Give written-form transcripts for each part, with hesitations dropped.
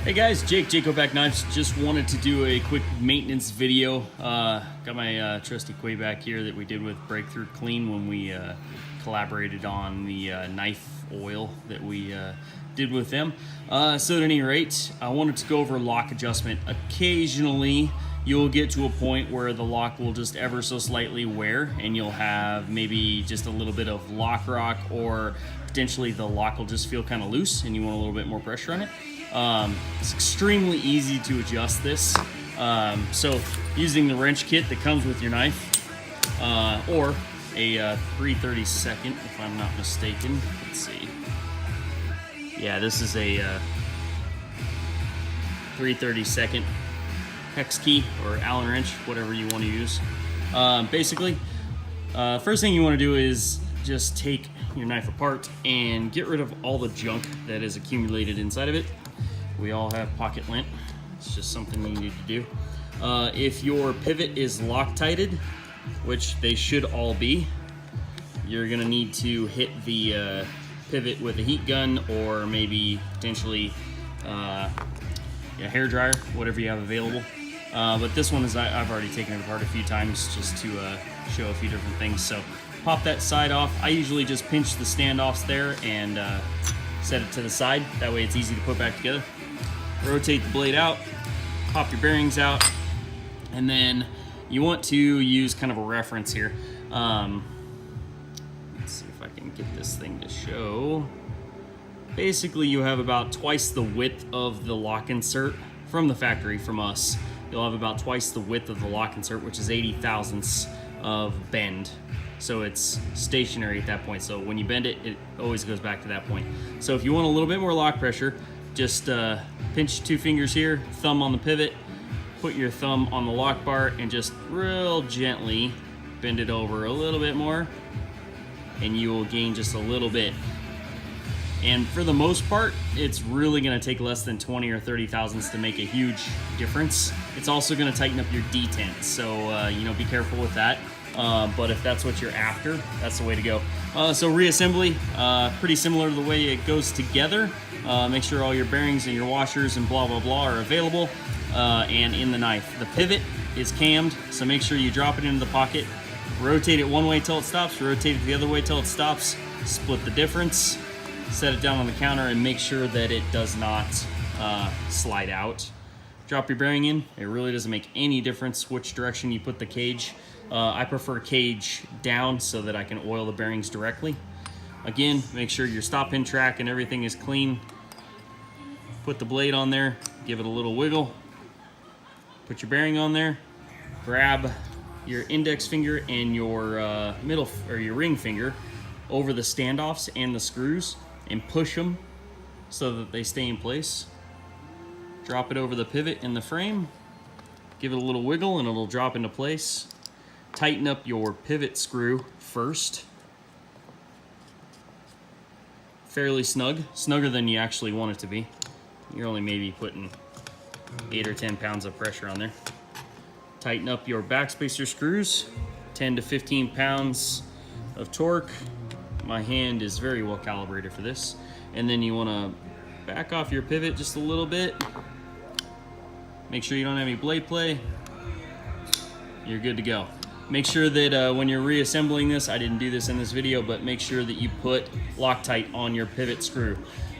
Hey guys, Jake Hoback Knives. Just wanted to do a quick maintenance video. Got my trusty Hoback here that we did with Breakthrough Clean when we collaborated on the knife oil that we did with them. So at any rate, I wanted to go over lock adjustment. Occasionally, you'll get to a point where the lock will just ever so slightly wear and you'll have maybe just a little bit of lock rock, or potentially the lock will just feel kind of loose and you want a little bit more pressure on it. It's extremely easy to adjust this. So using the wrench kit that comes with your knife, or a 3/32, if I'm not mistaken. Let's see. Yeah, this is a 3/32 hex key or Allen wrench, whatever you want to use. Basically, first thing you want to do is just take your knife apart and get rid of all the junk that is accumulated inside of it. We all have pocket lint. It's just something you need to do. If your pivot is Loctited, which they should all be, you're gonna need to hit the pivot with a heat gun, or maybe potentially a hair dryer, whatever you have available. But this one is, I've already taken it apart a few times just to show a few different things. So pop that side off. I usually just pinch the standoffs there and set it to the side. That way it's easy to put back together. Rotate the blade out, pop your bearings out, and then you want to use kind of a reference here. Let's see if I can get this thing to show. Basically, you have about twice the width of the lock insert from the factory, from us. You'll have about twice the width of the lock insert, which is 80 thousandths of bend. So it's stationary at that point. So when you bend it, it always goes back to that point. So if you want a little bit more lock pressure, just pinch 2 fingers here, thumb on the pivot, put your thumb on the lock bar, and just real gently bend it over a little bit more, and you will gain just a little bit. And for the most part, it's really gonna take less than 20 or 30 thousandths to make a huge difference. It's also gonna tighten up your detent, so you know, be careful with that. But if that's what you're after, that's the way to go. So reassembly, pretty similar to the way it goes together. Make sure all your bearings and your washers and blah, blah, blah are available and in the knife. The pivot is cammed, so make sure you drop it into the pocket. Rotate it one way till it stops, rotate it the other way till it stops, split the difference, set it down on the counter, and make sure that it does not slide out. Drop your bearing in. It really doesn't make any difference which direction you put the cage. I prefer cage down so that I can oil the bearings directly. Again, make sure your stop pin track and everything is clean. Put the blade on there, give it a little wiggle. Put your bearing on there. Grab your index finger and your middle, or your ring finger, over the standoffs and the screws, and push them so that they stay in place. Drop it over the pivot in the frame. Give it a little wiggle and it'll drop into place. Tighten up your pivot screw first. Fairly snug, snugger than you actually want it to be. You're only maybe putting 8 or 10 pounds of pressure on there. Tighten up your backspacer screws, 10 to 15 pounds of torque. My hand is very well calibrated for this. And then you want to back off your pivot just a little bit. Make sure you don't have any blade play. You're good to go. Make sure that when you're reassembling this, I didn't do this in this video, but make sure that you put Loctite on your pivot screw.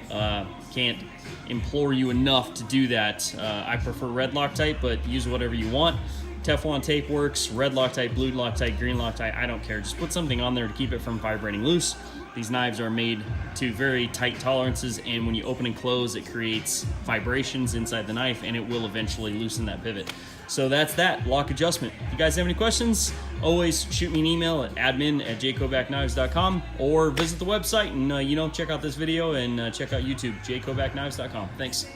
Can't implore you enough to do that. I prefer red Loctite, but use whatever you want. Teflon tape works, red Loctite, blue Loctite, green Loctite, I don't care. Just put something on there to keep it from vibrating loose. These knives are made to very tight tolerances, and when you open and close, it creates vibrations inside the knife, and it will eventually loosen that pivot. So that's that, lock adjustment. If you guys have any questions, always shoot me an email at admin@jakehobackknives.com, or visit the website and you know, check out this video and check out YouTube, jakehobackknives.com. Thanks.